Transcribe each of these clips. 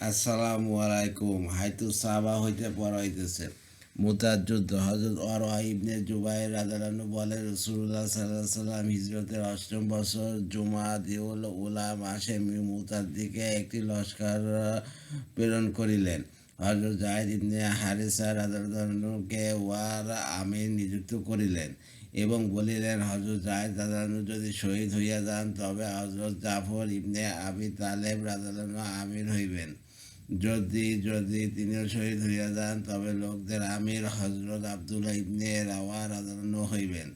আসসালামু আলাইকুম। হাইতু সাবা হইতে পড়া হইতেছে মুতার যুদ্ধ। হজরত ওরওয়া ইবনে জুবাইর রাদিয়াল্লাহু আনহু বলেন, রাসূলুল্লাহ সাল্লাল্লাহু আলাইহি সাল্লাম হিজরতের অষ্টম বছর জুমাদিউল উলা মাসে মুতার দিকে একটি লস্কর প্রেরণ করিলেন। হজরত যায়েদ ইবনে হারিসা রাদিয়াল্লাহু আনহুকে ওয়ার আমির নিযুক্ত করিলেন এবং বলিলেন, হজরত যায়েদ রাদিয়াল্লাহু আনহু যদি শহীদ হইয়া যান তবে হজরত জাফর ইবনে আবি তালেব রাদিয়াল্লাহু আনহু আমির হইবেন। যদি যদি তিনিও শহীদ হইয়া যান তবে লোকদের আমির হজরত আবদুল্লাহ ইবনে রাওয়া রাদিয়াল্লাহু হইবেন।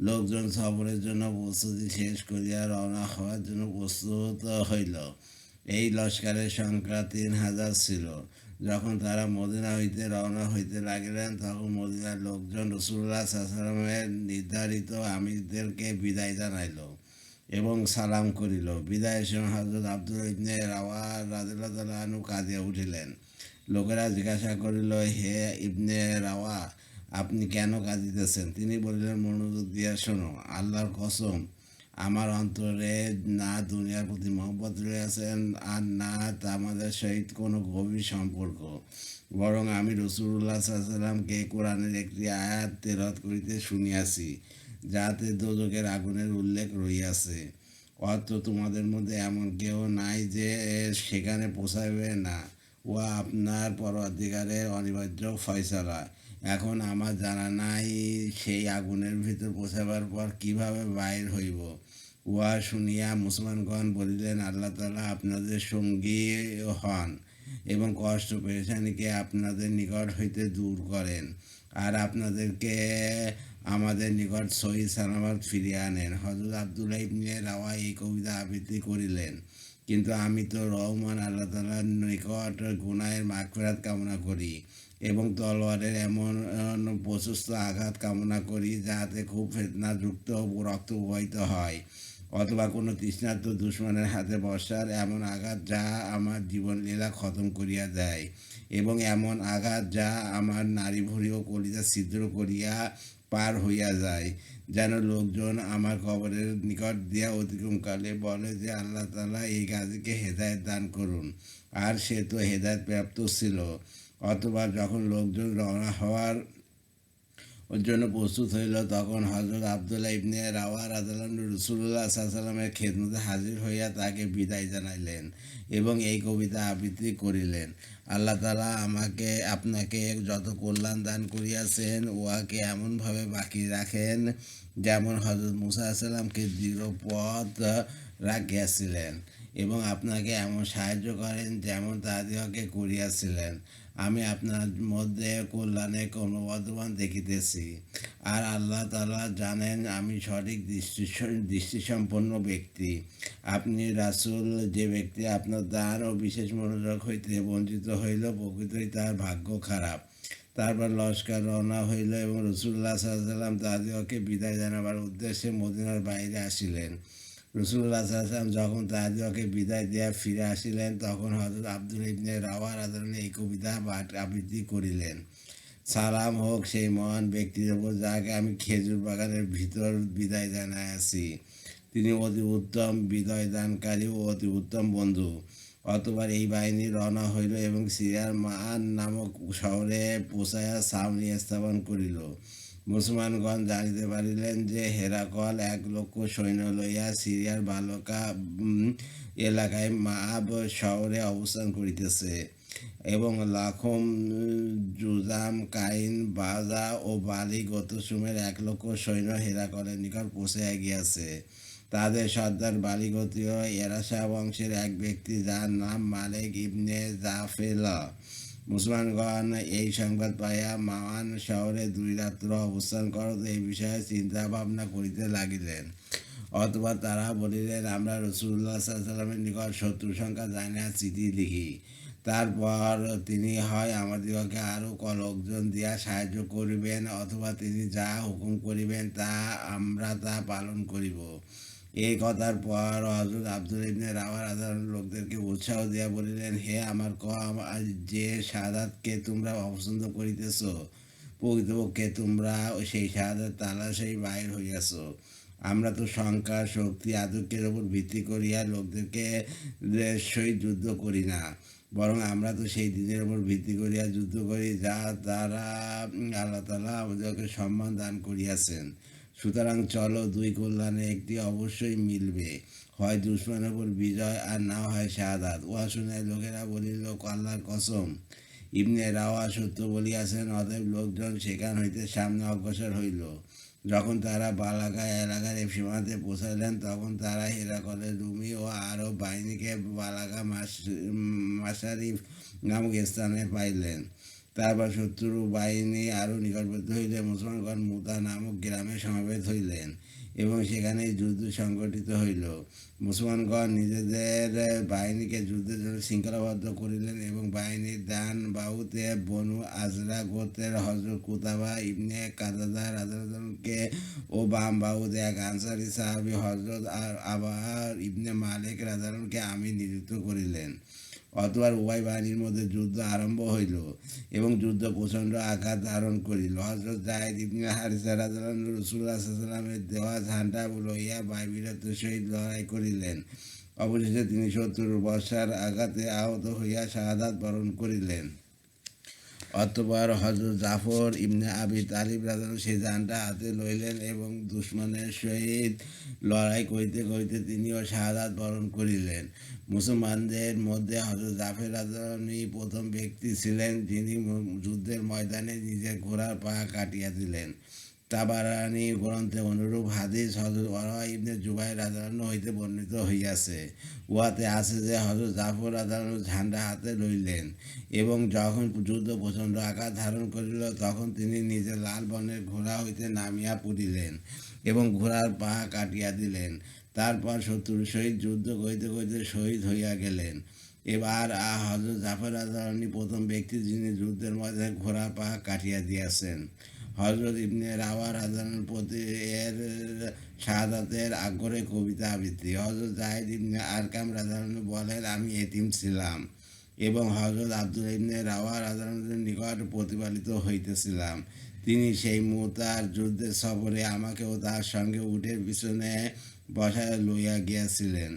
লোকজন সফরের জন্য প্রস্তুতি শেষ করিয়া রওনা হওয়ার জন্য প্রস্তুত হইল। এই লস্করের সংখ্যা 3,000 ছিল। যখন তারা মদিনা হইতে রওনা হইতে লাগিলেন তখন মদিনার লোকজন রাসূলুল্লাহ সাল্লাল্লাহু আলাইহি ওয়াসাল্লামের নির্ধারিত আমিরদেরকে বিদায় জানাইল এবং সালাম করিল। বিদায়ের সময় হজরত আবদুল্লাহ ইবনে রাওয়া রাদিয়াল্লাহু আনহু কাঁদিয়া উঠিলেন। লোকেরা জিজ্ঞাসা করিল, হে ইবনে রাওয়া, আপনি কেন কাঁদিতেছেন? তিনি বলিলেন, মনোযোগ দিয়া শোনো, আল্লাহর কসম, আমার অন্তরে না দুনিয়ার প্রতি মহব্বত রয়েছেন আর না আমাদের সহিত কোনো গভীর সম্পর্ক, বরং আমি রাসূলুল্লাহ সাল্লাল্লাহু আলাইহি ওয়াসাল্লামকে কোরআনের একটি আয়াত তেলাওয়াত করিতে শুনিয়াছি, যাতে দোজখের আগুনের উল্লেখ রহিয়াছে। অর্থ, তোমাদের মধ্যে এমন কেউ নাই যে সেখানে পৌঁছাবে না। ও আপনার পরওয়ারদিগারের অনিবার্য ফয়সালা। এখন আমার জানা নাই সেই আগুনের ভিতর পৌঁছাবার পর কিভাবে বাইর হইব। উহা শুনিয়া মুসলমানগণ বলিলেন, আল্লাহ তাআলা আপনাদের সঙ্গী হন এবং কষ্ট পেরেশানিকে আপনাদের নিকট হইতে দূর করেন আর আপনাদেরকে আমাদের নিকট সহি সালামত ফিরিয়ে আনেন। হযরত আব্দুল্লাহ ইবনে রাওয়া এই কবিতা আবৃত্তি করিলেন, কিন্তু আমি তো রহমান আল্লাহ তাআলার নিকট গুনাহের মাগফিরাত কামনা করি এবং তলোয়ারের এমন প্রশস্ত আঘাত কামনা করি যাতে খুব ফিতনাযুক্ত রক্ত প্রবাহিত হয়, অথবা কোনো তৃষ্ণার্ত দুশমনের হাতে বর্ষার এমন আঘাত যা আমার জীবনলীলা খতম করিয়া দেয়, এবং এমন আঘাত যা আমার নারী ভুঁড়ি ও কলিজা ছিদ্র করিয়া পার হইয়া যায়, যেন লোকজন আমার কবরের নিকট দিয়া অতিক্রমকালে বলে যে, আল্লাহ তাআলা এই গাজীকে হেদায়েত দান করুন, আর সে তো হেদায়েত প্রাপ্ত ছিল। অথবা যখন লোকজন রওনা হওয়ার ওর জন্য প্রস্তুত হইল তখন হজরত আবদুল্লাহ ইবনে রাওয়া রাদিয়াল্লাহু আনহু রাসূলুল্লাহ সাল্লাল্লাহু আলাইহি ওয়াসাল্লামের খেদমতে হাজির হইয়া তাকে বিদায় জানাইলেন এবং এই কবিতা আবৃত্তি করিলেন, আল্লাহ তাআলা আমাকে আপনাকে যত কল্যাণ দান করিয়াছেন উহাকে এমনভাবে বাকি রাখেন যেমন হজরত মুসা আলাইহিস সালামকে দৃঢ় পথ রাখিয়াছিলেন, এবং আপনাকে এমন সাহায্য করেন যেমন তাহাদিগকে করিয়াছিলেন। আমি আপনার মধ্যে কল্যাণে ক্রমবর্ধমান দেখিতেছি, আর আল্লাহ তাআলা জানেন আমি সঠিক দৃষ্টিসম্পন্ন ব্যক্তি। আপনি রাসূল, যে ব্যক্তি আপনার দান ও বিশেষ মনোযোগ হইতে বঞ্চিত হইল প্রকৃতই তার ভাগ্য খারাপ। তারপর লস্কর রওনা হইল এবং রাসূলুল্লাহ সাল্লাল্লাহু আলাইহি ওয়াসাল্লাম তাহাদিগকে বিদায় জানাবার উদ্দেশ্যে মদিনার বাইরে আসিলেন। রাসূলুল্লাহ সাল্লাল্লাহু আলাইহি ওয়াসাল্লাম যখন তাহাদিগকে বিদায় দিয়া ফিরে আসিলেন তখন হযরত আবদুল্লাহ ইবনে রাওয়া রাদিয়াল্লাহু আনহু এই কবিতা আবৃত্তি করিলেন, সালাম হোক সেই মহান ব্যক্তির উপর যাকে আমি খেজুর বাগানের ভিতর বিদায় জানাইয়াছি। তিনি অতি উত্তম বিদায়দানকারী ও অতি উত্তম বন্ধু। অতঃপর এই বাহিনী রওনা হইল এবং সিরিয়ার মান নামক শহরে পৌঁছাইয়া ছাউনি স্থাপন করিল। মুসলমানগণ জানিতে পারিলেন যে হেরাকল 1,00,000 সৈন্য লইয়া সিরিয়ার বালকা এলাকায় মাআব শহরে অবস্থান করিতেছে এবং লাখম, জুজাম, কাইন, বাজা ও বালি গোত্রসমূহের 1,00,000 সৈন্য হেরাকলের নিকট পৌঁছিয়া গিয়াছে। তাদের সর্দার বালিগোত্রীয় এরাসা বংশের এক ব্যক্তি, যার নাম মালিক ইবনে জাফেলা। মুসলমানগণ এই সংবাদ পাইয়া মাওয়ান শহরে 2 রাত্র অবস্থান করত এই বিষয়ে চিন্তা ভাবনা করিতে লাগিলেন। অথবা তারা বলিলেন, আমরা রাসূলুল্লাহ সাল্লাল্লাহু আলাইহি ওয়াসাল্লামের নিকট শত্রু সংখ্যা জানিয়া চিঠি লিখি, তারপর তিনি হয় আমাদিগকে আরও লোকজন দিয়া সাহায্য করিবেন, অথবা তিনি যা হুকুম করিবেন আমরা তা পালন করিব। এই কথার পর হযরত আবদুল্লাহ ইবনে রাওয়া রাদিয়াল্লাহু আনহু লোকদেরকে উৎসাহ দিয়া বলিলেন, হে আমার কওম, যে শাহাদাতকে তোমরা অপছন্দ করিতেছ, প্রকৃতপক্ষে তোমরা সেই শাহাদাত তালাশেই বাহির হইয়াছ। আমরা তো সংখ্যা, শক্তি, আধিক্যের উপর ভিত্তি করিয়া লোকদেরকে সহিত যুদ্ধ করি না, বরং আমরা তো সেই দিনের উপর ভিত্তি করিয়া যুদ্ধ করি, যা দ্বারা আল্লাহ তাআলা আমাদেরকে সম্মান দান করিয়াছেন। সুতরাং চলো, দুই কল্যাণে একটি অবশ্যই মিলবে, হয় দুশমনের উপর বিজয় আর না হয় শাহাদাত। উহা শুনে লোকেরা বলিল, আল্লাহর কসম, ইবনে রাওয়া সত্য বলিয়াছেন। অতএব লোকজন সেখান হইতে সামনে অগ্রসর হইল। যখন তারা বালাকা এলাকার সীমান্তে পৌঁছাইলেন, তখন তারা হেরাকলের রুমি ও আরব বাহিনীকে বালাকা মাসারিফ নামক স্থানে পাইলেন। তারপর শত্রু বাহিনী আরও নিকটবর্তী হইলে মুসলমানগণ মুতা নামক গ্রামে সমবেত হইলেন এবং সেখানেই যুদ্ধ সংগঠিত হইল। মুসলমানগণ নিজেদের বাহিনীকে যুদ্ধের জন্য শৃঙ্খলাবদ্ধ করিলেন এবং বাহিনীর ডান বাহুতে বনু আজরা গোত্রের হযরত কুতাবা ইবনে কাতাদা রাদিয়াল্লাহুকে ও বাম বাহুতে এক আনসারী সাহাবী হযরত আবার ইবনে মালিক রাদিয়াল্লাহুকে আমির নিযুক্ত করিলেন। অতঃপর উভয় বাহিনীর মধ্যে যুদ্ধ আরম্ভ হইল এবং যুদ্ধ প্রচণ্ড আকার ধারণ করিল। হযরত যায়েদ ইবনে হারিসা রাদিয়াল্লাহু রাসূলুল্লাহ সাল্লাল্লাহু আলাইহি ওয়াসাল্লামের দেওয়া ঝান্ডা লইয়া বীরত্বের সহিত লড়াই করিলেন। অবশেষে তিনি শত্রুর বর্ষার আঘাতে আহত হইয়া শাহাদাত বরণ করিলেন। অতঃপর হযরত জাফর ইবনে আবি তালিব রাদিয়াল্লাহু সেই ঝান্ডা হাতে লইলেন এবং দুশমনের সহিত লড়াই করিতে করিতে তিনিও শাহাদাত বরণ করিলেন। মুসলমানদের মধ্যে হযরত জাফর রাদিয়াল্লাহু প্রথম ব্যক্তি ছিলেন যিনি যুদ্ধের ময়দানে নিজের ঘোড়ার পা কাটিয়া দিলেন। তাবারানী গ্রন্থে অনুরূপ হাদিস হযরত ওরওয়া ইবনে জুবাইর রাদিয়াল্লাহু হইতে বর্ণিত হইয়াছে। উহাতে আছে যে হযরত জাফর রাদিয়াল্লাহু ঝান্ডা হাতে লইলেন এবং যখন যুদ্ধ প্রচণ্ড আকার ধারণ করিল, তখন তিনি নিজের লাল বর্ণের ঘোড়া হইতে নামিয়া পড়িলেন এবং ঘোড়ার পা কাটিয়া দিলেন। তারপর শত্রুর সহিত যুদ্ধ করিতে করিতে শহীদ হইয়া গেলেন। এবার হযরত জাফর রাদিয়াল্লাহু প্রথম ব্যক্তি যিনি যুদ্ধের মধ্যে ঘোড়ার পা কাটিয়া দিয়াছেন। হযরত ইবনে রাওয়া রাদিয়াল্লাহু প্রতি এর শাহাদাতের আগ্রহে কবিতা আবৃত্তি। হযরত যায়েদ ইবনে আরকাম রাদিয়াল্লাহু বলেন, আমি এতিম ছিলাম এবং হযরত আব্দুল্লাহ ইবনে রাওয়া রাদিয়াল্লাহুর নিকট প্রতিপালিত হইতেছিলাম। তিনি সেই মুতার যুদ্ধের সফরে আমাকে ও তার সঙ্গে উটের পিছনে বসায় লইয়া গিয়াছিলেন।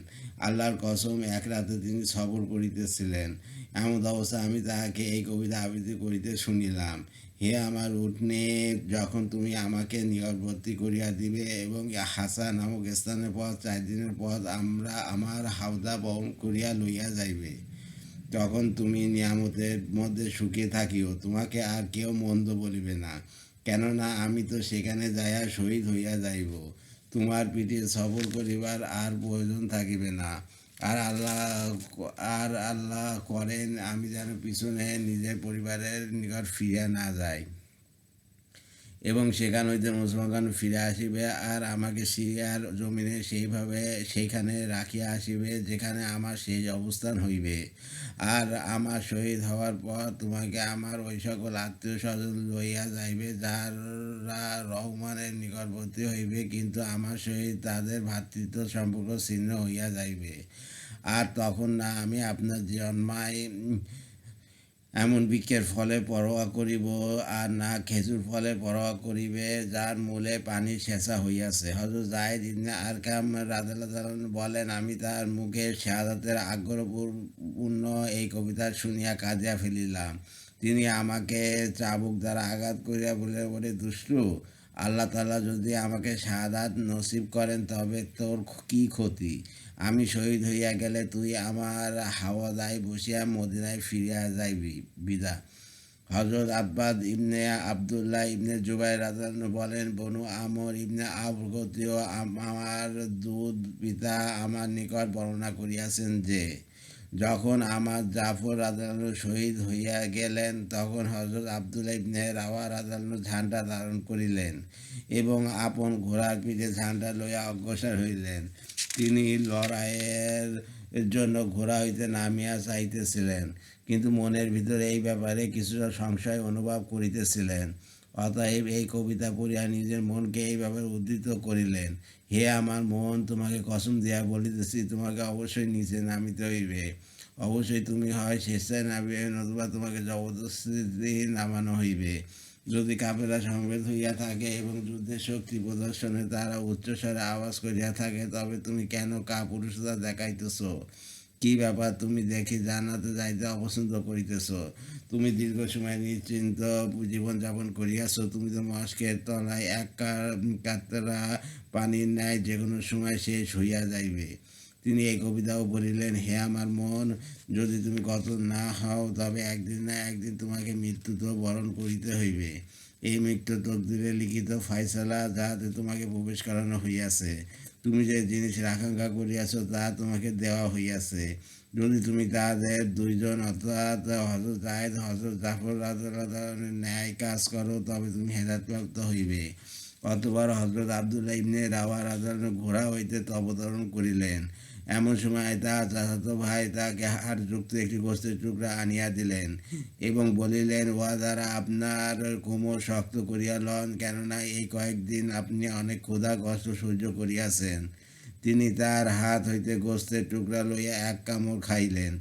আল্লাহর কসম, এক রাতে তিনি সফর করিতেছিলেন। এমন অবস্থা আমি তাহাকে এই কবিতা আবৃত্তি করিতে শুনিলাম। হে আমার উটনী, যখন তুমি আমাকে নিকটবর্তী করিয়া দিবে এবং হাসা নামক স্থানের পথ 4 দিনের পথ আমার হাওদা বহন করিয়া লইয়া যাইবে, তখন তুমি নিয়ামতের মধ্যে সুখে থাকিও, তোমাকে আর কেউ মন্দ বলিবে না, কেননা আমি তো সেখানে যাইয়া শহীদ হইয়া যাইব। তোমার পিঠে সফর করিবার আর প্রয়োজন থাকিবে না। আর আল্লাহ করেন আমি যেন পিছনে নিজের পরিবারের নিকট ফিরিয়া না যাই এবং সেখান হইতে মুসলমানগণ ফিরে আসিবে আর আমাকে সিরিয়ার জমিনে সেইখানে রাখিয়া আসিবে যেখানে আমার শেষ অবস্থান হইবে। আর আমার শহীদ হওয়ার পর তোমাকে আমার ওই সকল আত্মীয় স্বজন লইয়া যাইবে যারা রহমানের নিকটবর্তী হইবে, কিন্তু আমার সহিত তাদের ভ্রাতৃত্ব সম্পর্ক ছিন্ন হইয়া যাইবে। আর তখন না আমি আপনার জন্মায় এমন বৃক্ষের ফলে পরোয়া করিব আর না খেজুর ফলে পরোয়া করিবে যার মূলে পানি সেচা হইয়াছে। হযরত যায়েদ ইবনে আরকাম রাদিয়াল্লাহু বলেন, আমি তার মুখে শাহাদাতের আগ্রহপূর্ণ এই কবিতা শুনিয়া কাঁদিয়া ফেলিলাম। তিনি আমাকে চাবুক দ্বারা আঘাত করিয়া বলে, দুষ্টু, আল্লাহ তাআলা যদি আমাকে শাহাদাত নসিব করেন তবে তোর কি ক্ষতি? আমি শহীদ হইয়া গেলে তুই আমার হাওয়াদায় বসিয়া মদিনায় ফিরিয়া যাইবি, বিদা। হযরত আব্বাদ ইবনে আবদুল্লাহ ইবনে জুবাইর রাদিয়াল্লাহু বলেন, বনু আমর ইবনে আওফ গোত্রীয় আমার দুধ পিতা আমার নিকট বর্ণনা করিয়াছেন যে, যখন আমার জাফর রাদিয়াল্লাহু শহীদ হইয়া গেলেন, তখন হযরত আব্দুল্লাহ ইবনে রাওয়া রাদিয়াল্লাহু ঝান্ডা ধারণ করিলেন এবং আপন ঘোড়ার পিঠে ঝান্ডা লইয়া অগ্রসর হইলেন। তিনি লড়াইয়ের জন্য ঘোড়া হইতে নামিয়া চাইতেছিলেন, কিন্তু মনের ভিতরে এই ব্যাপারে কিছুটা সংশয় অনুভব করিতেছিলেন। অতএব এই কবিতা পড়িয়া নিজের মনকে এই ব্যাপারে উদ্ধৃত করিলেন, হে আমার মন, তোমাকে কসম দিয়া বলিতেছি, তোমাকে অবশ্যই নিচে নামিতে হইবে। অবশ্যই তুমি হয় স্বেচ্ছায় নামিবে, নতুবা তোমাকে জবরদস্তি নামানো হইবে। যদি কাফেলা সমবেত হইয়া থাকে এবং যুদ্ধের শক্তি প্রদর্শনে তারা উচ্চস্বরে আওয়াজ করিয়া থাকে, তবে তুমি কেন কাপুরুষতা দেখাইতেছ? কি ব্যাপার, তুমি দেখি জান্নাতে যাইতে অপছন্দ করিতেছ? তুমি দীর্ঘ সময় নিশ্চিন্ত জীবনযাপন করিয়াছ, তুমি তো মস্কের তলায় এক কাতরা পানির ন্যায় যে কোনো সময় শেষ হইয়া যাইবে। তিনি এই কবিতাও বলিলেন, হে আমার মন, যদি তুমি কত না হও, তবে একদিন না একদিন তোমাকে মৃত্যু তো বরণ করিতে হইবে। এই মৃত্যু তকদিরে লিখিত ফাইসালা, যাহাতে তোমাকে প্রবেশ করানো হইয়াছে। তুমি যে জিনিসের আকাঙ্ক্ষা করিয়াছ তা তোমাকে দেওয়া হইয়াছে। যদি তুমি তাদের দুইজন অর্থাৎ হযরত জায়েদ হযরত জাফর রাদিয়াল্লাহু ন্যায় কাজ করো, তবে তুমি হেদায়েতপ্রাপ্ত হইবে। অতঃপর হযরত আব্দুল্লাহ ইবনে রাওয়া রাদিয়াল্লাহু ঘোড়া হইতে অবতরণ করিলেন। এমন সময় তার চাচাতো ভাই তাকে হাড়যুক্ত একটি গোস্তের টুকরা আনিয়া দিলেন এবং বলিলেন, উহা দ্বারা আপনার কোমর শক্ত করিয়া লন, কেননা এই কয়েকদিন আপনি অনেক ক্ষুধা কষ্ট সহ্য করিয়াছেন। তিনি তার হাত হইতে গোস্তের টুকরা লইয়া এক কামড় খাইলেন।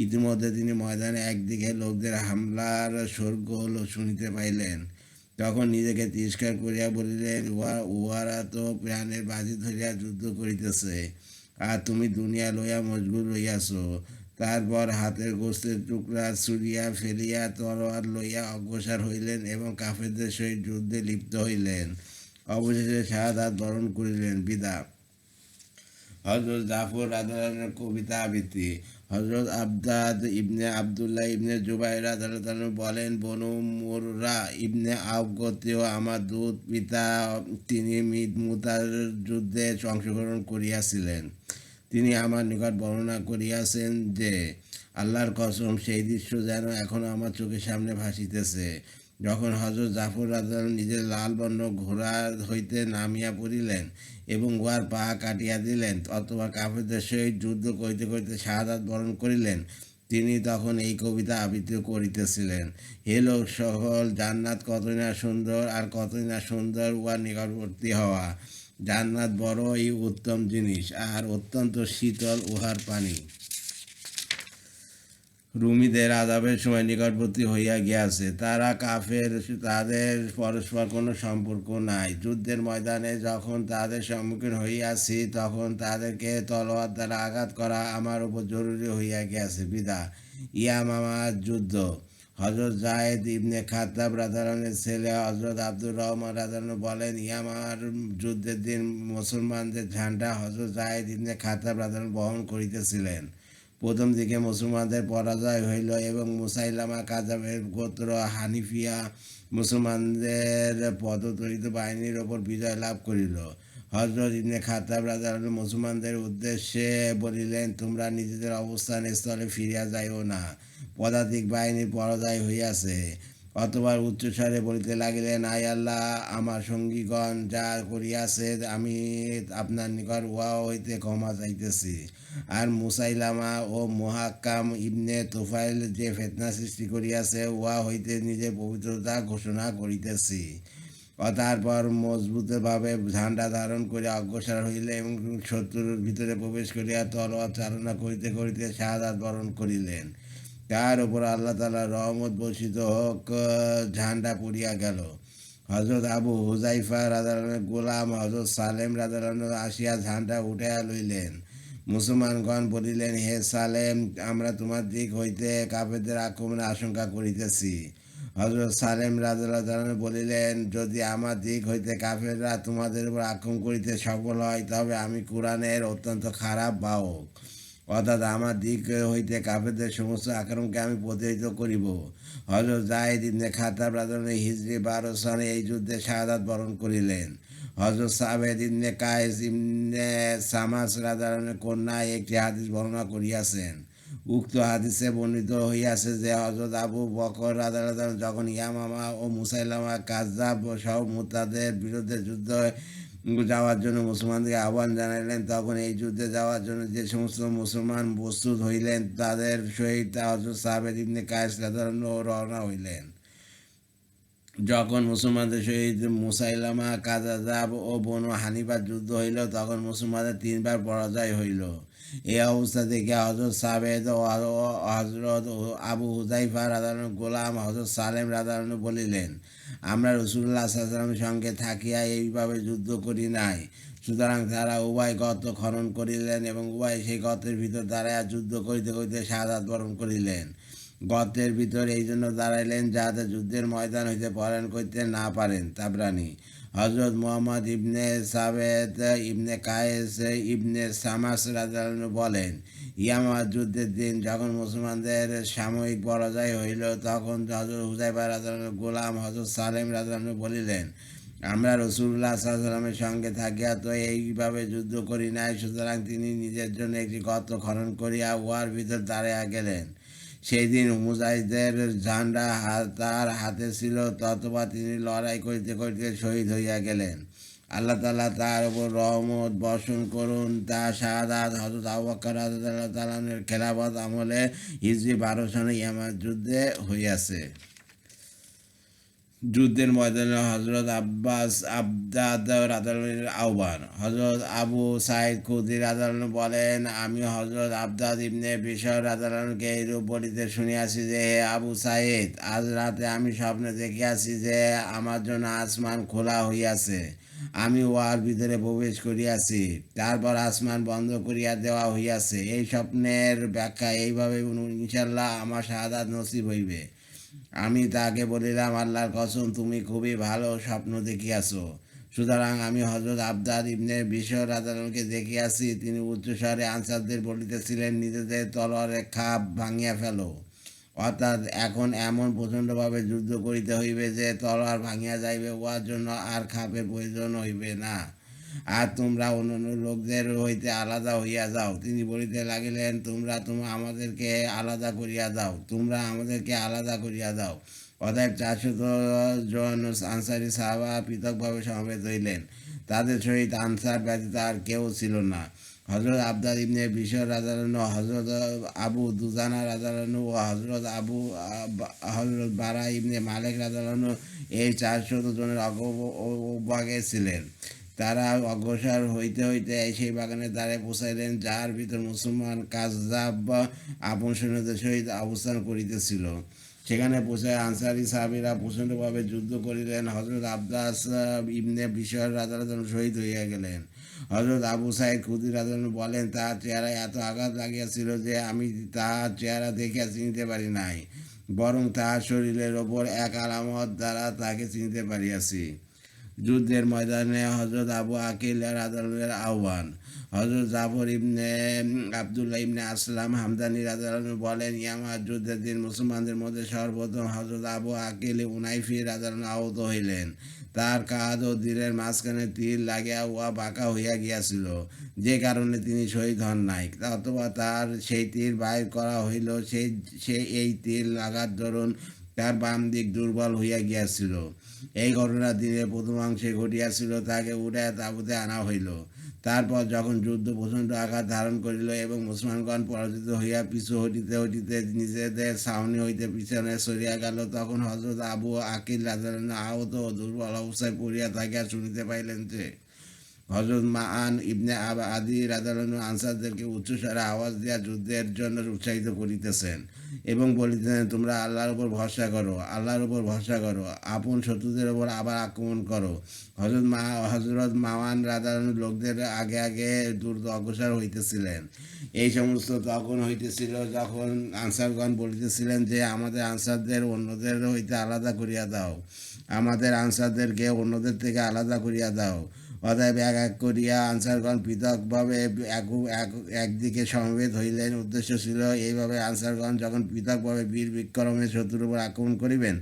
ইতিমধ্যে তিনি ময়দানে একদিকে লোকদের হামলার শোরগোল শুনিতে পাইলেন। তখন নিজেকে তিরস্কার করিয়া বলিলেন, উহারা তো প্রাণের বাজি ধরিয়া যুদ্ধ করিতেছে, আর তুমি দুনিয়া লইয়া মশগুল রইয়াছ। তারপর হাতের গোস্তের টুকরা ছুঁড়িয়া ফেলিয়া তলোয়ার লইয়া অগ্রসর হইলেন এবং কাফেরদের সহিত যুদ্ধে লিপ্ত হইলেন। অবশেষে শাহাদাত বরণ করিলেন। বিদা। হযরত জাফর রাদিয়াল্লাহু কবিতা আবৃত্তি। হযরত আব্দাদ ইবনে আব্দুল্লাহ ইবনে জুবাইর রাদিয়াল্লাহু বলেন, বনু মুররা ইবনে আওফ গোত্রীয় আমার দূত পিতা, তিনি মুতার যুদ্ধে অংশগ্রহণ করিয়াছিলেন। তিনি আমার নিকট বর্ণনা করিয়াছেন যে, আল্লাহর কসম, সেই দৃশ্য যেন এখনও আমার চোখের সামনে ভাসিতেছে। যখন হযরত জাফর রাদিয়াল্লাহু নিজের লাল বর্ণ ঘোড়া হইতে নামিয়া পড়িলেন এবং উহার পা কাটিয়া দিলেন, অথবা কাফেরদের সহিত যুদ্ধ করিতে করিতে শাহাদাত বরণ করিলেন, তিনি তখন এই কবিতা আবৃত্তি করিতেছিলেন। হে লোক সকল, জান্নাত কতই না সুন্দর, আর কতই না সুন্দর উহার নিকটবর্তী হওয়া। জান্নাত বড়ই উত্তম জিনিস, আর অত্যন্ত শীতল উহার পানি। রুমীদের আযাবের সময় নিকটবর্তী হইয়া গিয়াছে। তারা কাফের, তাদের পরস্পর কোনো সম্পর্ক নাই। যুদ্ধের ময়দানে যখন তাদের সম্মুখীন হইয়াছি, তখন তাদেরকে তলোয়ার দ্বারা আঘাত করা আমার উপর জরুরি হইয়া গিয়াছে। বিদা। ইয়ামামার যুদ্ধ। হযরত জায়েদ ইবনে খাত্তাব রাদিয়াল্লাহু ছেলে হযরত আব্দুর রহমান রাদিয়াল্লাহু বলেন, ইয়ামামার যুদ্ধের দিন মুসলমানদের ঝান্ডা হযরত জায়েদ ইবনে খাত্তাব রাদিয়াল্লাহু বহন করিতেছিলেন। প্রথম দিকে মুসলমানদের পরাজয় হইল এবং মুসাইলামা কাযাবের গোত্র হানিফিয়া মুসলমানদের পদতলিত বাহিনীর ওপর বিজয় লাভ করিল। হযরত ইবনে খাত্তাব রাদিয়াল্লাহু মুসলমানদের উদ্দেশ্যে বলিলেন, তোমরা নিজেদের অবস্থান স্থলে ফিরিয়া যাইও না, পদাতিক বাহিনীর পরাজয় হইয়াছে। অতঃপর উচ্চস্বরে বলিতে লাগিলেন, আয় আল্লাহ, আমার সঙ্গীগণ যা করিয়াছে আমি আপনার নিকট উহা হইতে ক্ষমা চাইতেছি। আর মুসাইলামা ও মুহাক্কাম ইবনে তুফাইল যে ফিতনা সৃষ্টি করিয়াছে, উহা হইতে নিজের পবিত্রতা ঘোষণা করিতেছি। তারপর মজবুতভাবে ঝান্ডা ধারণ করে অগ্রসর হইলে এবং শত্রুর ভিতরে প্রবেশ করিয়া তলোয়ার চালনা করিতে করিতে শাহাদাত বরণ করিলেন। তার উপর আল্লাহ তাআলার রহমত বর্ষিত হোক, ঝান্ডা পড়িয়া গেল। হযরত আবু হুযাইফা রাদিয়াল্লাহু গোলাম হযরত সালেম রাদিয়াল্লাহু আসিয়া ঝান্ডা উঠাইয়া লইলেন। মুসলমানগণ বলিলেন, হে সালেম, আমরা তোমার দিক হইতে কাফেরদের আক্রমণের আশঙ্কা করিতেছি। হযরত সালেম রাদিয়াল্লাহু বলিলেন, যদি আমার দিক হইতে কাফেররা তোমাদের উপর আক্রমণ করিতে সফল হয়, তবে আমি কুরআনের অত্যন্ত খারাপ বাহক, অর্থাৎ আমার দিক হইতে কাফেরদের সমস্ত আক্রমণকে আমি প্রতিহত করিব। হযরত জায়েদ ইবনে খাত্তাব রাদিয়াল্লাহু হিজরি 12 সনে এই যুদ্ধে শাহাদাত বরণ করিলেন। হযরত সাবেদ ইবনে কায়েস ইবনে সামাস রাদিয়াল্লাহু কন্যা একটি হাদিস বর্ণনা করিয়াছেন। উক্ত হাদিসে বর্ণিত হইয়াছে যে, হযরত আবু বকর রাদিয়াল্লাহু যখন ইয়ামামা ও মুসাইলামা কাযযাব সহ মুরতাদের বিরুদ্ধে যুদ্ধে যাওয়ার জন্য মুসলমানদেরকে আহ্বান জানাইলেন, তখন এই যুদ্ধে যাওয়ার জন্য যে সমস্ত মুসলমান প্রস্তুত হইলেন, তাদের সহিত হযরত সাবেদ ইবনে কায়েস রাদিয়াল্লাহু রওনা হইলেন। যখন মুসলমানদের সহিত মুসাইলামা কাযযাব ও বনু হানিফার যুদ্ধ হইল, তখন মুসলমানদের 3 বার পরাজয় হইল। এই অবস্থা দেখে হযরত সাবেদ ও হযরত আবু হুযাইফা রাদিয়াল্লাহু গোলাম হযরত সালেম রাদিয়াল্লাহু বলিলেন, আমরা রাসূলুল্লাহ সাল্লাল্লাহু আলাইহি ওয়াসাল্লামের সঙ্গে থাকিয়া এইভাবে যুদ্ধ করি নাই। সুতরাং তারা উভয় গর্ত খনন করিলেন এবং উভয় সেই গর্তের ভিতর দাঁড়াইয়া যুদ্ধ করিতে করিতে শাহাদাত বরণ করিলেন। গর্তের ভিতর এই জন্য দাঁড়াইলেন যাহাতে যুদ্ধের ময়দান হইতে পলায়ন করিতে না পারেন। তাবরানি। হজরত মুহাম্মদ ইবনে সাবেত ইবনে কায়েস ইবনে সামাস রাদিয়াল্লাহু বলেন, ইয়ামামার যুদ্ধের দিন যখন মুসলমানদের সাময়িক পরাজয় হইল, তখন হজরত হুযায়ফা রাদিয়াল্লাহু গোলাম হজরত সালেম রাদিয়াল্লাহু বলিলেন, আমরা রাসূলুল্লাহ সাল্লাল্লাহু আলাইহি ওয়াসাল্লামের সঙ্গে থাকিয়া তো এইভাবে যুদ্ধ করি নাই। সুতরাং তিনি নিজের জন্য একটি গর্ত খনন করিয়া উহার ভিতর দাঁড়াইয়া গেলেন। সেই দিন মুজাহিদের ঝান্ডা তার হাতে ছিল, ততবা তিনি লড়াই করিতে করিতে শহীদ হইয়া গেলেন। আল্লাহ তাআলা তার উপর রহমত বর্ষণ করুন। তার শাহাদাত হযরত আবু বকর রাদিয়াল্লাহু তাআলার খেলাফত আমলে হিজরি 12 সনে ইয়ামামার যুদ্ধে হইয়াছে। যুদ্ধের ময়দানে হজরত আবদাদ রাদিয়াল্লাহু আহ্বান। হজরত আবু সাঈদ খুদরি রাদিয়াল্লাহু বলেন, আমি হজরত আবদাদ ইবনে বিশর রাদিয়াল্লাহুকে এইরূপ বলিতে শুনিয়াছি যে, হে আবু সাঈদ, আজ রাতে আমি স্বপ্নে দেখিয়াছি যে আমার জন্য আসমান খোলা হইয়াছে, আমি উহার ভিতরে প্রবেশ করিয়াছি, তারপর আসমান বন্ধ করিয়া দেওয়া হইয়াছে। এই স্বপ্নের ব্যাখ্যা এইভাবে, ইনশাআল্লাহ আমার শাহাদাত নসিব হইবে। আমি তাকে বলিলাম, আল্লাহর কসম, তুমি খুবই ভালো স্বপ্ন দেখিয়াছ। সুতরাং আমি হজরত আবদাদ ইবনে বিশর রাদিয়াল্লাহুকে দেখিয়াছি, তিনি উচ্চস্বরে আনসারদের বলিতেছিলেন, নিজেদের তলোয়ারের খাপ ভাঙিয়া ফেলো। অর্থাৎ এখন এমন প্রচণ্ডভাবে যুদ্ধ করিতে হইবে যে তলোয়ার ভাঙিয়া যাইবে, উহার জন্য আর খাপের প্রয়োজন হইবে না। আর তোমরা অন্যান্য লোকদের হইতে আলাদা হইয়া যাও। তিনি বলিতে লাগিলেন, তোমরা আমাদেরকে আলাদা করিয়া দাও, তোমরা আমাদেরকে আলাদা করিয়া দাও। অতএব 400 জন আনসারী সাহাবা পৃথকভাবে সমবেত হইলেন। তাদের সহিত আনসার ব্যতীত আর কেউ ছিল না। হজরত আবদাদ ইবনে বিশর রাদিয়াল্লাহু, হজরত আবু দুজানা রাদিয়াল্লাহু ও হজরত বারা ইবনে মালিক রাদিয়াল্লাহু এই 400 জনের অগ্রভাগে ছিলেন। তারা অগ্রসর হইতে হইতে সেই বাগানের দ্বারে পৌঁছাইলেন, যার ভিতর মুসলমান কাযযাব আপন সৈন্যদের সহিত অবস্থান করিতেছিল। সেখানে পৌঁছায় আনসারী সাহাবীরা প্রচণ্ডভাবে যুদ্ধ করিলেন। হজরত আব্বাস ইবনে বিশর রাদিয়াল্লাহু শহীদ হইয়া গেলেন। হজরত আবু সাঈদ খুদরি রাদিয়াল্লাহু বলেন, তাহার চেহারায় এত আঘাত লাগিয়াছিল যে আমি তাহার চেহারা দেখিয়া চিনিতে পারি নাই, বরং তাহার শরীরের ওপর এক আলামত দ্বারা তাকে চিনিতে পারিয়াছি। যুদ্ধের ময়দানে হজরত আবু আকিল রাদিয়াল্লাহুর আহ্বান। হজরত জাফর ইবনে আবদুল্লাহ ইবনে আসলাম হামদানি রাদিয়াল্লাহু বলেন, ইয়ামামার যুদ্ধের দিন মুসলমানদের মধ্যে সর্বপ্রথম হজরত আবু আকিল উনাইফি রাদিয়াল্লাহু আহত হইলেন। তার কাঁধ ও দিলের মাঝখানে তীর লাগিয়া উহা বাঁকা হইয়া গিয়াছিল, যে কারণে তিনি শহীদ হন নাই। অথবা তার সেই তীর বাইর করা হইল, এই তীর লাগার দরুন তার বাম দিক দুর্বল হইয়া গিয়াছিল। এই ঘটনা দিনের প্রথমাংশে ঘটিয়াছিল, তাকে উঠাইয়া তাঁবুতে আনা হইল। তারপর যখন যুদ্ধ প্রচণ্ড আঘাত ধারণ করিল এবং মুসলমানগণ পরাজিত হইয়া পিছু হটিতে হটিতে নিজেদের ছাউনি হইতে পিছনে সরিয়া গেল, তখন হজরত আবু আকিল রাদিয়াল্লাহু আহত ও দুর্বল অবস্থায় পড়িয়া থাকিয়া শুনিতে পাইলেন যে হজরত মাআন ইবনে আদি রাদিয়াল্লাহু আনসারদেরকে উচ্চস্বরে আওয়াজ দিয়া যুদ্ধের জন্য উৎসাহিত করিতেছেন এবং বলিতেছেন, তোমরা আল্লাহর উপর ভরসা করো, আল্লাহর উপর ভরসা করো, আপন শত্রুদের উপর আবার আক্রমণ করো। হজরত মাওয়ান রাদিয়াল্লাহু লোকদের আগে আগে দ্রুত অগ্রসর হইতেছিলেন। এই সমস্ত তখন হইতেছিল যখন আনসারগণ বলিতেছিলেন যে, আমাদের আনসারদের অন্যদের হইতে আলাদা করিয়া দাও, আমাদের আনসারদেরকে অন্যদের থেকে আলাদা করিয়া দাও। অতএব এক এক করিয়া আনসারগণ পৃথকভাবে একদিকে সমবেত হইলেন। উদ্দেশ্য ছিল এইভাবে আনসারগণ যখন পৃথকভাবে বীর বিক্রমে শত্রুর উপর আক্রমণ করিবেন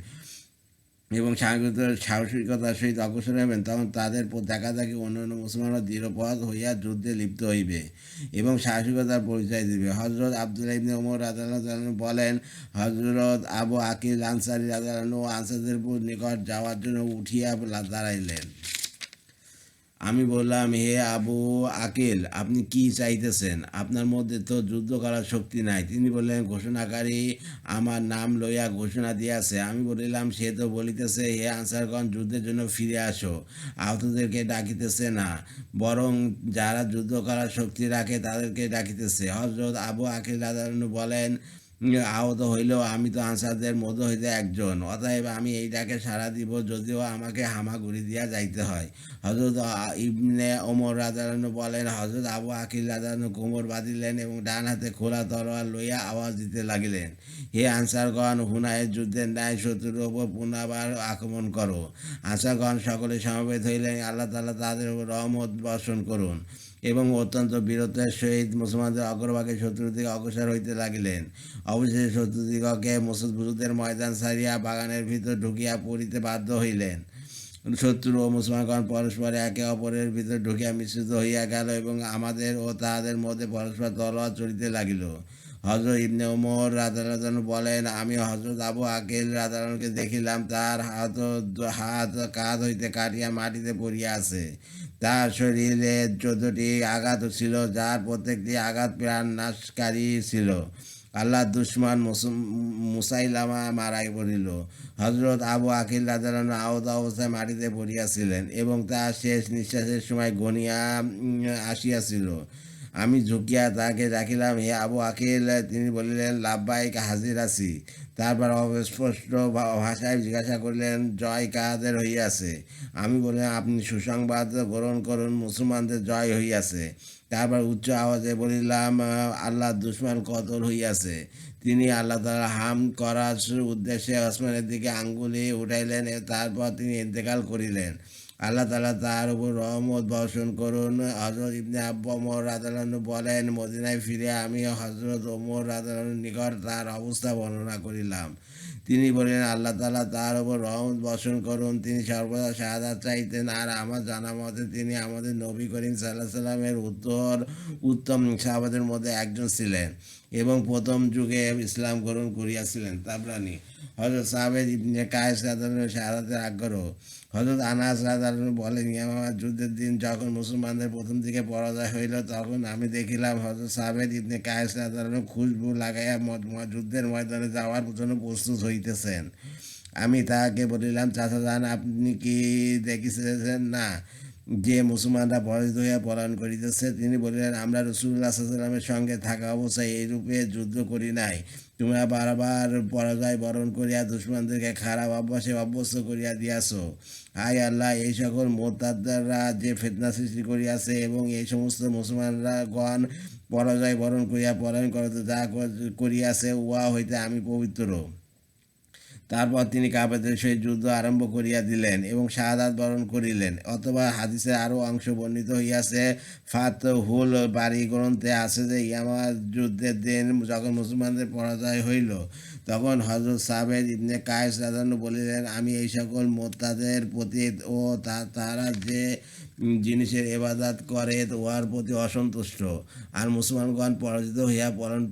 এবং সাহসিকতার সহিত অগ্রসর হইবেন, তখন তাদের দেখাদেখি অন্যান্য মুসলমানরা দৃঢ়পদ হইয়া যুদ্ধে লিপ্ত হইবে এবং সাহসিকতার পরিচয় দিবে। হজরত আবদুল্লাহ ইবনে ওমর রাদিয়াল্লাহু বলেন, হজরত আবু আকিল আনসারী রাদিয়াল্লাহু আনসারদের নিকট যাওয়ার জন্য উঠিয়া দাঁড়াইলেন। আমি বললাম, হে আবু আকিল, আপনি কি চাইতেছেন? আপনার মধ্যে তো যুদ্ধ করার শক্তি নাই। তিনি বললেন, ঘোষণাকারী আমার নাম লইয়া ঘোষণা দিয়াছে। আমি বলিলাম, সে তো বলিতেছে, হে আনসারগণ, যুদ্ধের জন্য ফিরে আসো, আহতদেরকে ডাকিতেছে না, বরং যারা যুদ্ধ করার শক্তি রাখে তাদেরকে ডাকিতেছে। হজরত আবু আকিল রাদিয়াল্লাহু বলেন, আহত হইলেও আমি তো আনসারদের মধ্য হইতে একজন, অতএব আমি এই ডাকে সাড়া দিব, যদিও আমাকে হামাগুড়ি দিয়া যাইতে হয়। হজরত ইবনে ওমর রাদিয়াল্লাহু বলেন, হজরত আবু আকিল রাদিয়াল্লাহু কোমর বাঁধিলেন এবং ডান হাতে খোলা তলোয়ার লইয়া আওয়াজ দিতে লাগিলেন, হে আনসারগণ, হুনাইনের যুদ্ধের ন্যায় শত্রুর ওপর পুনরাবার আক্রমণ করো। আনসারগণ সকলে সমবেত হইলেন, আল্লাহ তাআলা তাদের উপর রহমত বর্ষণ করুন, এবং অত্যন্ত বীরত্বের সহিত মুসলমানদের অগ্রভাগে শত্রুর দিকে অগ্রসর হইতে লাগিলেন। অবশেষে শত্রুদিগকে মুসুদের ময়দান ছাড়িয়া বাগানের ভিতর ঢুকিয়া পড়িতে বাধ্য হইলেন। শত্রু ও মুসলমানগণ পরস্পরে একে অপরের ভিতর ঢুকিয়া মিশ্রিত হইয়া গেল এবং আমাদের ও তাহাদের মধ্যে পরস্পর তলোয়ার চলিতে লাগিল। হজরত ইবনে ওমর রাদিয়াল্লাহু বলেন, আমি হজরত আবু আকিল রাদিয়াল্লাহুকে দেখিলাম, তার হাত কাঁধ হইতে কাটিয়া মাটিতে পড়িয়া আছে। তার শরীরে 14টি আঘাত ছিল, যার প্রত্যেকটি আঘাত প্রাণ নাশকারী ছিল। আল্লাহর দুশমন মুসাইলামা মারাই পড়িল। হজরত আবু আকিল রাদিয়াল্লাহু আহত অবস্থায় মাটিতে পড়িয়াছিলেন এবং তার শেষ নিঃশ্বাসের সময় ঘনিয়া আসিয়াছিল। আমি ঝুঁকিয়া তাকে ডাকিলাম, হে আবু আকিল। তিনি বলিলেন, লাব্বাইক, হাজির আছি। তারপর অস্পষ্ট ভাষায় জিজ্ঞাসা করিলেন, জয় কাহাদের হইয়াছে? আমি বললাম, আপনি সুসংবাদ গ্রহণ করুন, মুসলমানদের জয় হইয়াছে। তারপর উচ্চ আওয়াজে বলিলাম, আল্লাহর দুশমন কতল হইয়াছে। তিনি আল্লাহ তাআলা হাম করার উদ্দেশ্যে আসমানের দিকে আঙ্গুলি উঠাইলেন, তারপর তিনি ইন্তেকাল করিলেন। আল্লাহ তাআলা তার উপর রহমত বর্ষণ করুন। হজরত ইবনে আব্বু ওমর রাদিয়াল্লাহু বলেন, মদিনায় ফিরে আমি হজরত ওমর রাদিয়াল্লাহুর নিকট তার অবস্থা বর্ণনা করিলাম। তিনি বললেন, আল্লাহ তাআলা তার উপর রহমত বর্ষণ করুন। তিনি সর্বদা শাহাদাত চাইতেন, আর আমার জানা মতে তিনি আমাদের নবী করিম সাল্লাল্লাহু আলাইহি সাল্লামের উত্তম সাহাবাদের মধ্যে একজন ছিলেন এবং প্রথম যুগে ইসলাম গ্রহণ করিয়াছিলেন। তাবরানী। হজরত সাবেদ ইবনে কায়েস রাদিয়াল্লাহু শাহাদাতের আগ্রহ। হজরত আনাস রাদিয়াল্লাহু বলেন, ইয়ামামার যুদ্ধের দিন যখন মুসলমানদের প্রথম দিকে পরাজয় হইল, তখন আমি দেখিলাম হজরত সাবেদ ইবনে কায়েস রাদিয়াল্লাহু খুশবু লাগাইয়া যুদ্ধের ময়দানে যাওয়ার জন্য প্রস্তুত হইতেছেন। আমি তাহাকে বলিলাম, চাচা যান, আপনি কি দেখিতেছেন না যে মুসলমানরা পরাজিত হইয়া পলায়ন করিতেছে? তিনি বলিলেন, আমরা রাসূলুল্লাহ সাল্লাল্লাহু আলাইহি ওয়াসাল্লামের সঙ্গে থাকা অবস্থায় এইরূপে যুদ্ধ করি নাই। তোমরা বারবার পরাজয় বরণ করিয়া দুশমনদেরকে খারাপ অভ্যাসে অভ্যস্ত করিয়া দিয়াছ। হায় আল্লাহ, এই সকল মোরতাদরা যে ফিতনা সৃষ্টি করিয়াছে এবং এই সমস্ত মুসলমানরা গণ পরাজয় বরণ করিয়া পলায়ন করতে যা করিয়াছে, উহা হইতে আমি পবিত্র। তারপর তিনি কাফেরদের সহিত যুদ্ধ আরম্ভ করিয়া দিলেন এবং শাহাদাত বরণ করিলেন। অথবা হাদিসের আরও অংশ বর্ণিত হইয়াছে, ফাতহুল বারী গ্রন্থে আছে যে, ইয়ামা যুদ্ধের দিন যখন মুসলমানদের পরাজয় হইল, তখন হজরত সাবেদ ইবনে কায়েস রাদিয়াল্লাহু বলিলেন, আমি এই সকল মোরতাদের প্রতি ও তারা যে জিনিসের ইবাদত করে উহার প্রতি অসন্তুষ্ট, আর মুসলমানগণ পরাজিত হইয়া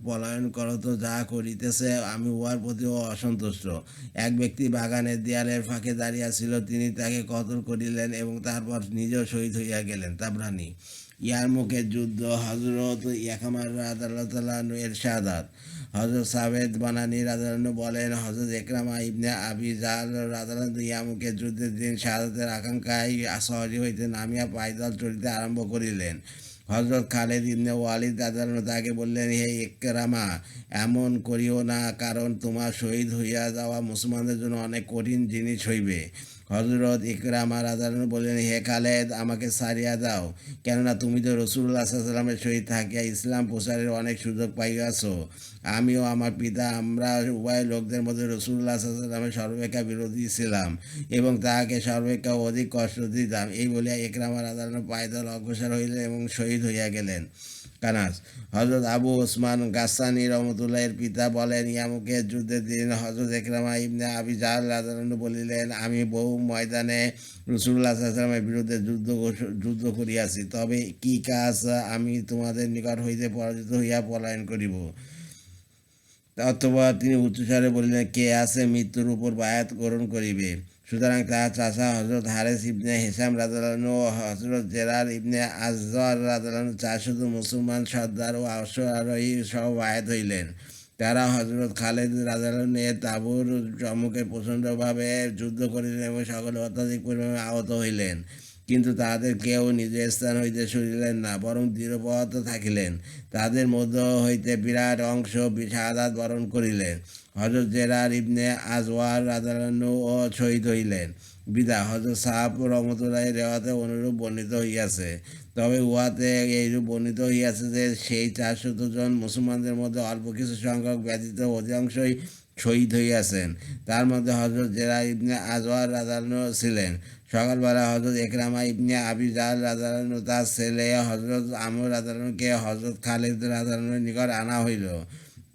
পলায়ন করত যা করিতেছে, আমি উহার প্রতিও অসন্তুষ্ট। এক ব্যক্তি বাগানের দেয়ালের ফাঁকে দাঁড়িয়েছিল, তিনি তাকে কতল করিলেন এবং তারপর নিজেও শহীদ হইয়া গেলেন। তাবরানী। ইয়ারমুকের যুদ্ধ। হজরত ইয়াকামার রাদিয়াল্লাহু এর শাহাদাত। হজরত সাবেদ বানানী রাদিয়াল্লাহু বলেন, হজরত ইকরামা ইবনে আবি জাহল রাদিয়াল্লাহু ইয়ারমুকের যুদ্ধের দিন শাহাদাতের আকাঙ্ক্ষায় শহর হইতে নামিয়া পায়দল চলিতে আরম্ভ করিলেন। হজরত খালেদ ইবনে ওয়ালিদ রাদিয়াল্লাহু তাকে বললেন, হে ইকরামা, এমন করিও না, কারণ তোমার শহীদ হইয়া যাওয়া মুসলমানদের জন্য অনেক কঠিন জিনিস হইবে। হজরত ইকরামা রাদিয়াল্লাহু বললেন, হে খালেদ, আমাকে ছাড়িয়া দাও, কেননা তুমি তো রাসূলুল্লাহ সাল্লাল্লাহু আলাইহি ওয়াসাল্লামের সহিত থাকিয়া ইসলাম প্রচারের অনেক সুযোগ পাইয়াছ। আমিও আমার পিতা, আমরা উভয় লোকদের মধ্যে রাসূলুল্লাহ সাল্লাল্লাহু আলাইহি ওয়াসাল্লামের সর্বাপেক্ষা বিরোধী ছিলাম এবং তাহাকে সর্বাপেক্ষা অধিক কষ্ট দিতাম। এই বলিয়া ইকরামা রাদিয়াল্লাহু পায়দল অগ্রসর হইলেন এবং শহীদ হইয়া গেলেন। কানাস। হজরত আবু ওসমান গাসসানী রহমতুল্লাহের পিতা বলেন, ইয়ারমুকের যুদ্ধের দিন হজরত ইকরামা ইবনে আবি জাহল রাদিয়াল্লাহু বলিলেন, আমি বহু ময়দানে রাসূলুল্লাহ সাল্লাল্লাহু আলাইহি ওয়াসাল্লামের বিরুদ্ধে যুদ্ধ করিয়াছি, তবে কি কাজ আমি তোমাদের নিকট হইতে পরাজিত হইয়া পলায়ন করিব? অথবা তিনি উচ্চস্বরে বলিলেন, কে আছে মৃত্যুর উপর বায়াত গ্রহণ করিবে? সুতরাং তার চাচা হজরত হারেস ইবনে হিসাম রাদিয়াল্লাহু ও হজরত জেরার ইবনে আজর রাদিয়াল্লাহু 400 মুসলমান সর্দার ও অশ্বারোহী সহ বায়াত হইলেন। তারা হজরত খালেদ রাদিয়াল্লাহু এর তাঁবুর সম্মুখে প্রচণ্ডভাবে যুদ্ধ করিলেন এবং সকলে অত্যাধিক পরিমাণে আহত হইলেন। কিন্তু তাদের কেউ নিজ স্থান হইতে সরিলেন না, বরং দৃঢ়পথ থাকিলেন। তাদের মধ্য হইতে বিরাট অংশ শাহাদাত বরণ করিলেন। হযরত জেরার ইবনে আজওয়ার রাদিয়াল্লাহু ও শহীদ হইলেন। বিদায়। হযরত সাহাব রহমতুল্লাহ রেওয়াতে অনুরূপ বর্ণিত হইয়াছে। তবে উহাতে এইরূপ বর্ণিত হইয়াছে যে সেই 400 জন মুসলমানদের মধ্যে অল্প কিছু সংখ্যক ব্যতীত অধিকাংশই শহীদ হইয়াছেন। তার মধ্যে হযরত জেরার ইবনে আজওয়ার রাদিয়াল্লাহু ছিলেন। সকালবেলা হযরত ইকরামা ইবনে আবি জাহল রাদিয়াল্লাহু তার ছেলে হযরত আমর রাদিয়াল্লাহুকে হযরত খালিদ রাদিয়াল্লাহুর নিকট আনা হইল।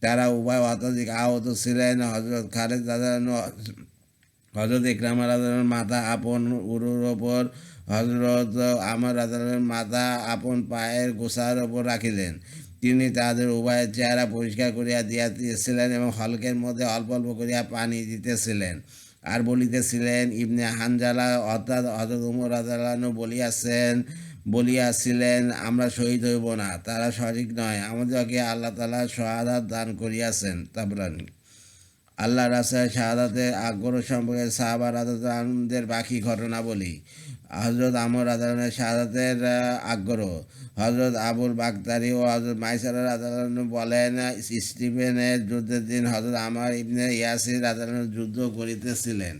তারা উভয় অত্যধিক আহত ছিলেন। হযরত খালিদ রাদিয়াল্লাহু হযরত ইকরামা রাদিয়াল্লাহুর মাথা আপন উরুর ওপর, হযরত আমর রাদিয়াল্লাহুর মাথা আপন পায়ের গোছার ওপর রাখিলেন। তিনি তাদের উভয়ের চেহারা পরিষ্কার করিয়া দিয়াছিলেন এবং হলকের মধ্যে অল্প অল্প করিয়া পানি দিতেছিলেন। আর বলিতেছিলেন, ইবনে হানজালা অর্থাৎ হযরত উমর রাদিয়াল্লাহু বলিয়াছিলেন, আমরা শহীদ হইব না, তারা সঠিক নয়, আমাদেরকে আল্লাহ তাআলা শাহাদাত দান করিয়াছেন। তাবরানী। আল্লাহ রাসূলের শাহাদাতের আগ্রহ সম্পর্কে সাহাবা রাদিয়াল্লাহুদের বাকি ঘটনা বলি। হযরত আমর রাদিয়াল্লাহু শাহাদাতের আগ্রহ। হযরত আবুল বাগদারি ও হযরত মাইসারা রাদিয়াল্লাহু বলেন, স্টিফেনের যুদ্ধের দিন হযরত আম্মার ইবনে ইয়াসির রাদিয়াল্লাহু যুদ্ধ করিতেছিলেন।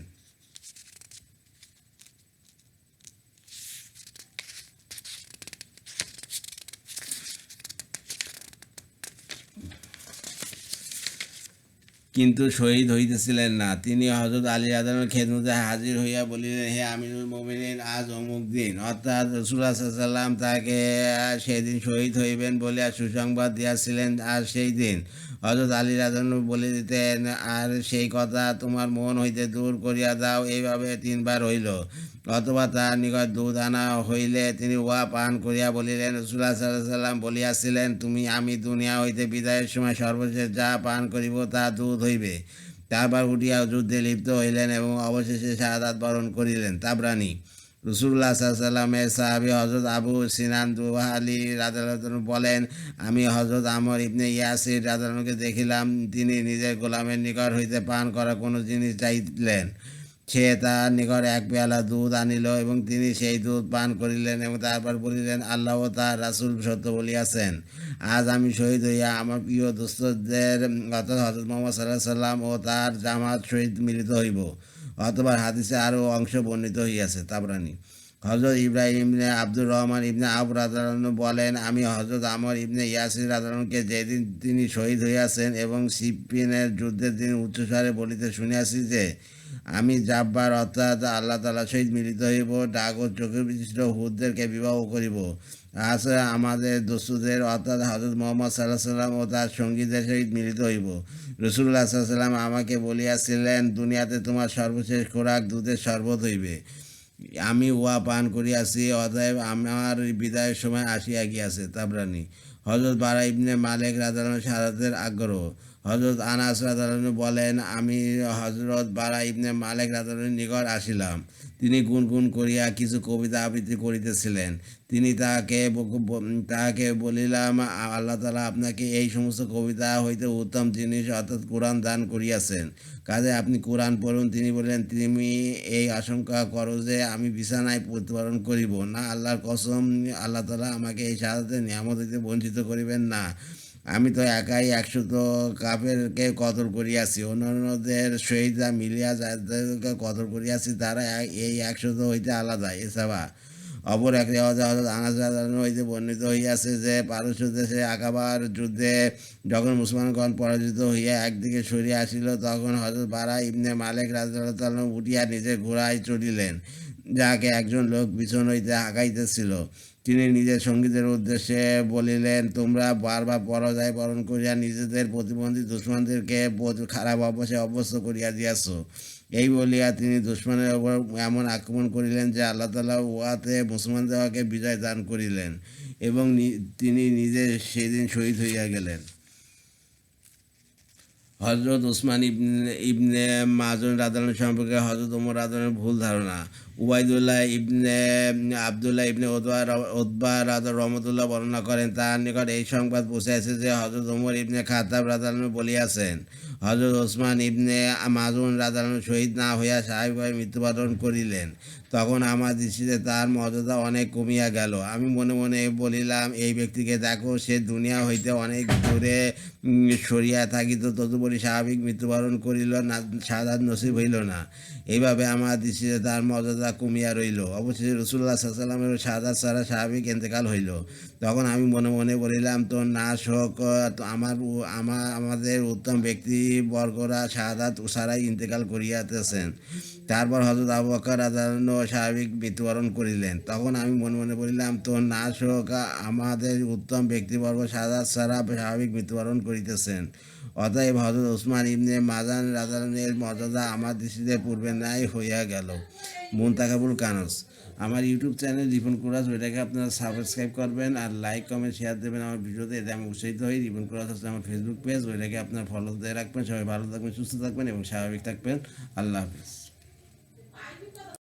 কিন্তু শহীদ হইতেছিলেন না। তিনি হযরত আলী রাদিয়াল্লাহুর খেদমতে হাজির হইয়া বলিলেন, হে আমিরুল মুমিনিন, আজ অমুক দিন, অর্থাৎ রাসূলুল্লাহ সাল্লাল্লাহু আলাইহি ওয়াসাল্লাম তাকে সেদিন শহীদ হইবেন বলিয়া সুসংবাদ দিয়াছিলেন। আর সেই দিন হযরত আলী রাদিয়াল্লাহু বলিতেন, আর সেই কথা তোমার মন হইতে দূর করিয়া দাও। এইভাবে 3 বার হইল। অথবা তার নিকট দুধ আনা হইলে তিনি উহা পান করিয়া বলিলেন, রাসূলুল্লাহ সাল্লাল্লাহু আলাইহি ওয়াসাল্লাম বলিয়াছিলেন, আমি দুনিয়া হইতে বিদায়ের সময় সর্বশেষ যা পান করিব তা দুধ হইবে। তারপর উঠিয়া যুদ্ধে লিপ্ত হইলেন এবং অবশেষে শাহাদাত বরণ করিলেন। তাবরানী। রাসূলুল্লাহ সাল্লাল্লাহু আলাইহি ওয়াসাল্লামের সাহাবী হযরত আবু সিনান দুহালি রাদিয়াল্লাহু বলেন, আমি হযরত আমর ইবনে ইয়াসির রাদিয়াল্লাহুকে দেখিলাম, তিনি নিজের গোলামের নিকট হইতে পান করা কোনো জিনিস চাইলেন। সে তার নিকট এক পেয়ালা দুধ আনিল এবং তিনি সেই দুধ পান করিলেন এবং তারপর বলিলেন, আল্লাহ ও তার রাসূল সত্য বলিয়াছেন, আজ আমি শহীদ হইয়া আমার প্রিয় দোস্তদের অর্থাৎ হযরত মুহাম্মদ সাল্লাল্লাহু আলাইহি ওয়াসাল্লাম ও তার জামাত সহিত মিলিত হইব। অথবা হাদিসে আরও অংশ বর্ণিত হইয়াছে। তাবরানী। হযরত ইব্রাহিম ইবনে আব্দুর রহমান ইবনে আওফ রাদিয়াল্লাহু বলেন, আমি হযরত আমর ইবনে ইয়াসির রাদিয়াল্লাহুকে যেদিন তিনি শহীদ হইয়াছেন এবং সিফফিনের যুদ্ধের দিন উচ্চস্বরে বলিতে শুনিয়াছি যে, আমি জাব্বার অর্থাৎ আল্লাহ তাআলার সহিত মিলিত হইব, ডাক ও চোখের বিশিষ্ট হুদদেরকে বিবাহ করিব। আজ আমাদের দস্যুদের অর্থাৎ হযরত মুহাম্মদ সাল্লাল্লাহু আলাইহি ওয়াসাল্লাম ও তার সঙ্গীদের সহিত মিলিত হইব। রাসূলুল্লাহ সাল্লাল্লাহু আলাইহি ওয়াসাল্লাম আমাকে বলিয়াছিলেন, দুনিয়াতে তোমার সর্বশেষ খোরাক দুধের শরবত হইবে। আমি উহা পান করিয়াছি, অতএব আমার বিদায়ের সময় আসিয়া গিয়াছে। তাবরানী। হযরত বারা ইবনে মালিক রাদিয়াল্লাহু শাহাদাতের আগ্রহ। হযরত আনাস রাদিয়াল্লাহু বলেন, আমি হযরত বারা ইবনে মালিক রাদিয়াল্লাহুর নিকট আসিলাম। তিনি গুনগুন করিয়া কিছু কবিতা আবৃত্তি করিতেছিলেন। তিনি তাহাকে বলিলাম, আল্লাহ তাআলা আপনাকে এই সমস্ত কবিতা হইতে উত্তম জিনিস অর্থাৎ কোরআন দান করিয়াছেন, কাজে আপনি কোরআন পড়ুন। তিনি বললেন, তুমি এই আশঙ্কা করো যে আমি বিছানায় প্রতিপালন করিব না? আল্লাহর কসম, আল্লাহ তাআলা আমাকে এই শাহাদাতের নিয়ামত হইতে বঞ্চিত করিবেন না। আমি তো একাই 100 কাফেরকে কতল করিয়াছি, অন্যান্যদের সহিত মিলিয়া যাদেরকে কতল করিয়াছি তারা এই 100 হইতে আলাদা। এছাড়া অপর এক রেওয়াজে হযরত আনাস রাদিয়াল্লাহু হইতে বর্ণিত হইয়াছে যে, পারস্য দেশে আকাবার যুদ্ধে যখন মুসলমানগণ পরাজিত হইয়া একদিকে সরিয়া আসিল, তখন হযরত বারা ইবনে মালিক রাদিয়াল্লাহু উঠিয়া নিজের ঘোড়ায় চড়িলেন, যাহাকে একজন লোক পিছন হইতে হাঁকাইতেছিল। তিনি নিজের সঙ্গীদের উদ্দেশ্যে বলিলেন, তোমরা বারবার পরাজয় বরণ করিয়া নিজেদের প্রতিবন্ধী দুশমনদেরকে খারাপ অভ্যাসে অভ্যস্ত করিয়া দিয়াছ। এই বলিয়া তিনি দুশমনের ওপর এমন আক্রমণ করিলেন যে আল্লাহ তাআলা উহাতে মুসলমানদেরকে বিজয় দান করিলেন এবং তিনি নিজে সেদিন শহীদ হইয়া গেলেন। হযরত উসমান ইবনে মাজুন রাদিয়াল্লাহু সম্পর্কে হযরত ওমর রাদিয়াল্লাহু ভুল ধারণা। উবাইদুল্লাহ ইবনে আব্দুল্লাহ ইবনে উতবা রহমতুল্লাহ বর্ণনা করেন, তার নিকট এই সংবাদ পৌঁছাইছে যে হযরত ওমর ইবনে খাত্তাব রাদিয়াল্লাহু বলিয়াছেন, হযরত ওসমান ইবনে মাযুন রাদিয়াল্লাহু আনহু শহীদ না হইয়া স্বাভাবিকভাবে মৃত্যুবরণ করিলেন, তখন আমার দৃষ্টিতে তার মর্যাদা অনেক কমিয়া গেল। আমি মনে মনে বলিলাম, এই ব্যক্তিকে দেখো, সে দুনিয়া হইতে অনেক দূরে সরিয়া থাকিত, তদুপরি স্বাভাবিক মৃত্যুবরণ করিল না, শাহাদাত নসিব হইল না। এইভাবে আমার দৃষ্টিতে তার মর্যাদা কমিয়া রইল। অবশেষে রাসূলুল্লাহ সাল্লাল্লাহু আলাইহি ওয়াসাল্লামের শাহাদাত ছাড়া স্বাভাবিক ইন্তেকাল হইল। তখন আমি মনে মনে বলিলাম, তোর নাশ হোক, আমাদের উত্তম ব্যক্তিবর্গরা শাহাদাত ছাড়াই ইন্তেকাল করিয়াতেছেন। তারপর হযরত আবু বকর রাদিয়াল্লাহু আনহু স্বাভাবিক মৃত্যুবরণ করিলেন। তখন আমি মনে মনে বলিলাম, তোর নাশ হোক, আমাদের উত্তম ব্যক্তিবর্গ শাহাদাত ছাড়া স্বাভাবিক মৃত্যুবরণ করিতেছেন। অতএব হযরত ওসমান ইবনে মাযান রাদিয়াল্লাহু আনহু এর মর্যাদা আমার দৃষ্টিতে পূর্বের ন্যায় হইয়া গেল। মুনতাখাবুল কানজ। আমার ইউটিউব চ্যানেল রিপন কুরাজ, ওইটাকে আপনারা সাবস্ক্রাইব করবেন আর লাইক কমেন্ট শেয়ার দেবেন আমার ভিডিওতে, এতে আমি উৎসাহিত হই। রিপন কুরাজ হচ্ছে আমার ফেসবুক পেজ, ওইটাকে আপনারা ফলো দিয়ে রাখবেন। সবাই ভালো থাকবেন, সুস্থ থাকবেন এবং স্বাভাবিক থাকবেন। আল্লাহ হাফিজ।